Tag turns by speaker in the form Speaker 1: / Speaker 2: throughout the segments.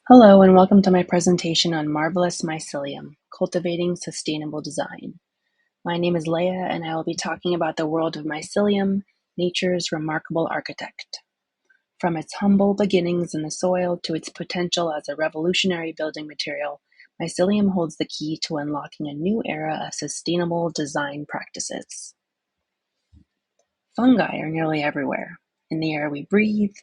Speaker 1: Hello and welcome to my presentation on Marvelous Mycelium, Cultivating Sustainable Design. My name is Leah and I will be talking about the world of mycelium, nature's remarkable architect. From its humble beginnings in the soil to its potential as a revolutionary building material, mycelium holds the key to unlocking a new era of sustainable design practices. Fungi are nearly everywhere, in the air we breathe,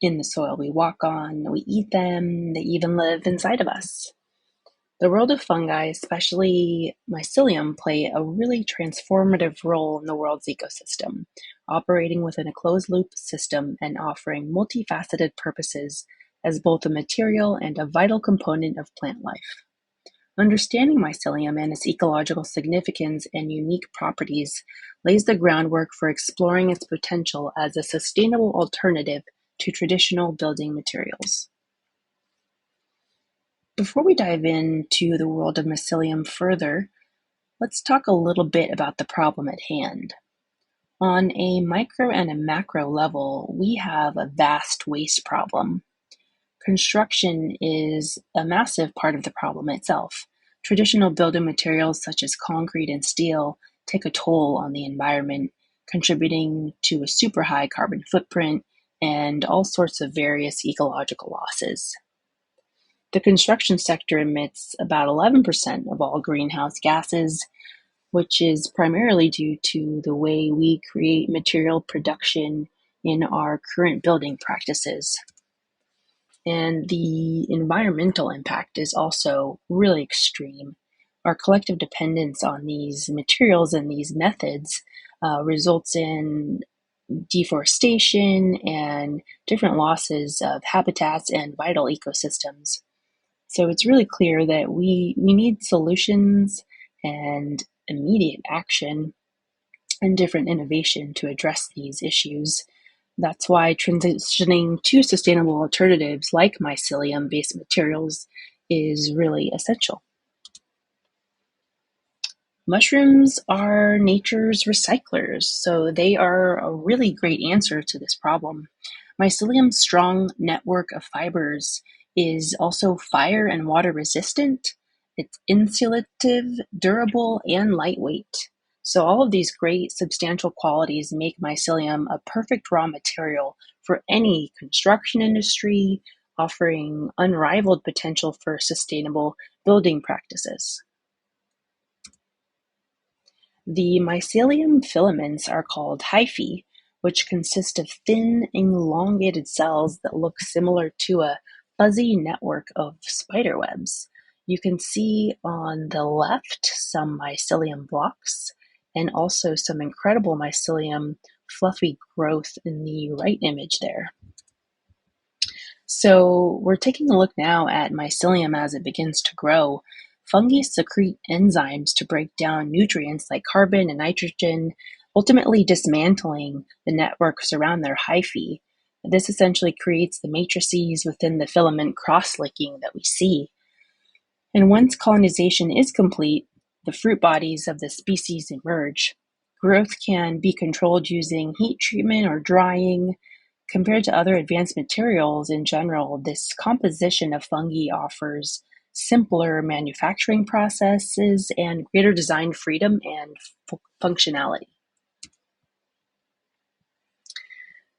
Speaker 1: in the soil we walk on, we eat them, they even live inside of us. The world of fungi, especially mycelium, play a really transformative role in the world's ecosystem, operating within a closed-loop system and offering multifaceted purposes as both a material and a vital component of plant life. Understanding mycelium and its ecological significance and unique properties lays the groundwork for exploring its potential as a sustainable alternative to traditional building materials. Before we dive into the world of mycelium further, let's talk a little bit about the problem at hand. On a micro and a macro level, we have a vast waste problem. Construction is a massive part of the problem itself. Traditional building materials such as concrete and steel take a toll on the environment, contributing to a super high carbon footprint and all sorts of various ecological losses. The construction sector emits about 11% of all greenhouse gases, which is primarily due to the way we create material production in our current building practices. And the environmental impact is also really extreme. Our collective dependence on these materials and these methods results in deforestation and different losses of habitats and vital ecosystems. So it's really clear that we need solutions and immediate action and different innovation to address these issues. That's why transitioning to sustainable alternatives like mycelium-based materials is really essential. Mushrooms are nature's recyclers, so they are a really great answer to this problem. Mycelium's strong network of fibers is also fire and water resistant. It's insulative, durable, and lightweight. So all of these great substantial qualities make mycelium a perfect raw material for any construction industry, offering unrivaled potential for sustainable building practices. The mycelium filaments are called hyphae, which consist of thin, elongated cells that look similar to a fuzzy network of spider webs. You can see on the left some mycelium blocks and also some incredible mycelium fluffy growth in the right image there. So we're taking a look now at mycelium as it begins to grow. Fungi secrete enzymes to break down nutrients like carbon and nitrogen, ultimately dismantling the networks around their hyphae. This essentially creates the matrices within the filament cross-linking that we see. And once colonization is complete, the fruit bodies of the species emerge. Growth can be controlled using heat treatment or drying. Compared to other advanced materials in general, this composition of fungi offers simpler manufacturing processes and greater design freedom and functionality.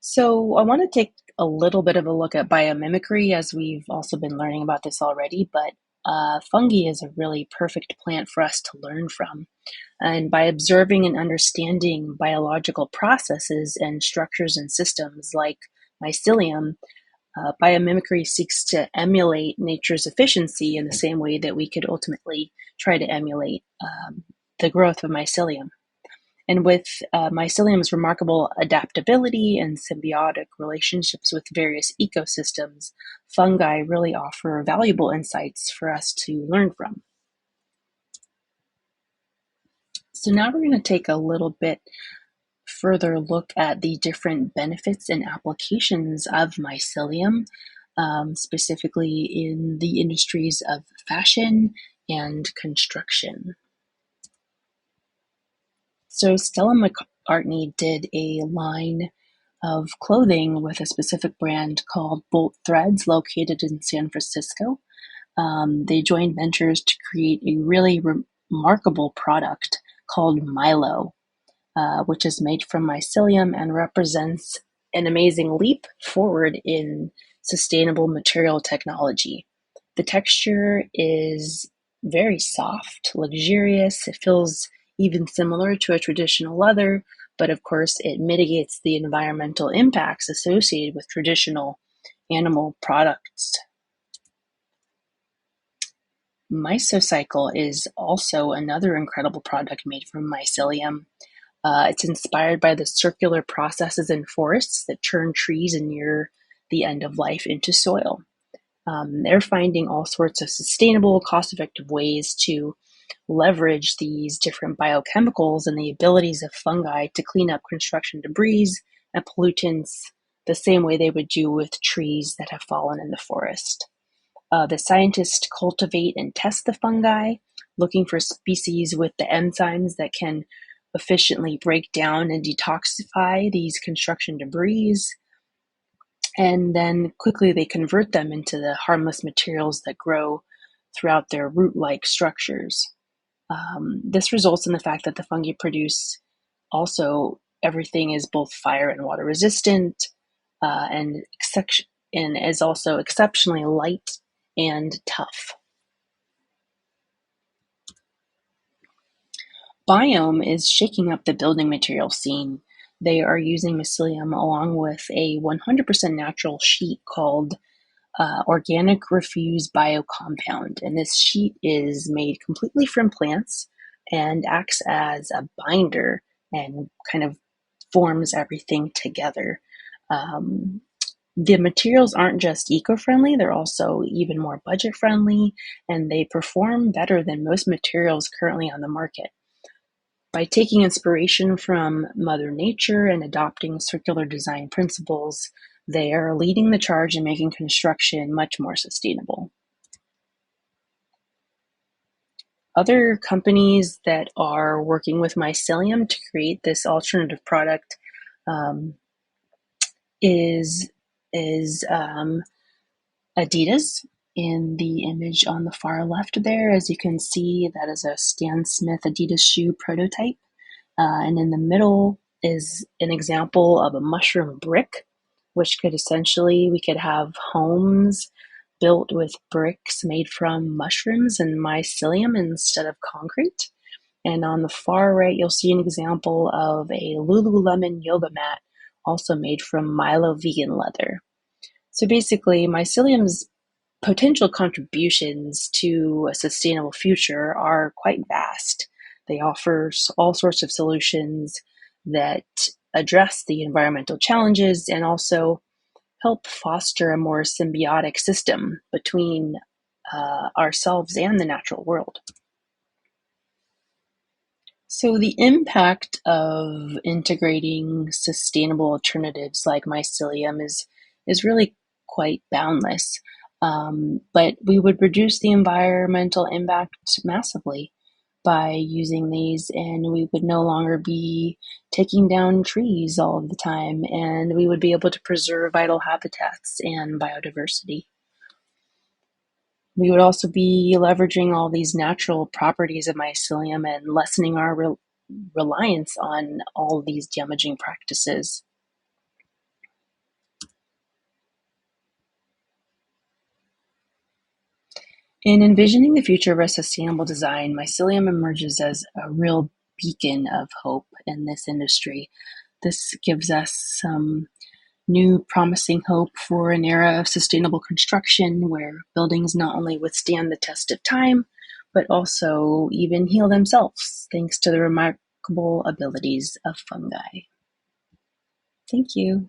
Speaker 1: So I want to take a little bit of a look at biomimicry, as we've also been learning about this already, but fungi is a really perfect plant for us to learn from. And by observing and understanding biological processes and structures and systems like mycelium, biomimicry seeks to emulate nature's efficiency in the same way that we could ultimately try to emulate the growth of mycelium. And with mycelium's remarkable adaptability and symbiotic relationships with various ecosystems, fungi really offer valuable insights for us to learn from. So now we're going to take a little bit further look at the different benefits and applications of mycelium, specifically in the industries of fashion and construction. So Stella McCartney did a line of clothing with a specific brand called Bolt Threads located in San Francisco. They joined ventures to create a really remarkable product called Milo, which is made from mycelium and represents an amazing leap forward in sustainable material technology. The texture is very soft, luxurious. It feels even similar to a traditional leather, but of course, it mitigates the environmental impacts associated with traditional animal products. Mycocycle is also another incredible product made from mycelium. It's inspired by the circular processes in forests that turn trees near the end of life into soil. They're finding all sorts of sustainable, cost-effective ways to leverage these different biochemicals and the abilities of fungi to clean up construction debris and pollutants the same way they would do with trees that have fallen in the forest. The scientists cultivate and test the fungi, looking for species with the enzymes that can efficiently break down and detoxify these construction debris. And then quickly they convert them into the harmless materials that grow throughout their root-like structures. This results in the fact that the fungi produce also everything is both fire and water resistant, and is also exceptionally light and tough. Biome is shaking up the building material scene. They are using mycelium along with a 100% natural sheet called organic refuse biocompound. And this sheet is made completely from plants and acts as a binder and kind of forms everything together. Um, the materials aren't just eco-friendly, they're also even more budget-friendly, and they perform better than most materials currently on the market. By taking inspiration from Mother Nature and adopting circular design principles, they are leading the charge in making construction much more sustainable. Other companies that are working with mycelium to create this alternative product um, is Adidas. In the image on the far left there, as you can see, that is a Stan Smith Adidas shoe prototype. And in the middle is an example of a mushroom brick, which we could have homes built with bricks made from mushrooms and mycelium instead of concrete. And on the far right, you'll see an example of a Lululemon yoga mat, also made from Milo vegan leather. So basically, mycelium's potential contributions to a sustainable future are quite vast. They offer all sorts of solutions that address the environmental challenges and also help foster a more symbiotic system between ourselves and the natural world. So the impact of integrating sustainable alternatives like mycelium is really quite boundless. But we would reduce the environmental impact massively by using these, and we would no longer be taking down trees all of the time, and we would be able to preserve vital habitats and biodiversity. We would also be leveraging all these natural properties of mycelium and lessening our reliance on all these damaging practices. In envisioning the future of a sustainable design, mycelium emerges as a real beacon of hope in this industry. This gives us some new promising hope for an era of sustainable construction where buildings not only withstand the test of time, but also even heal themselves thanks to the remarkable abilities of fungi. Thank you.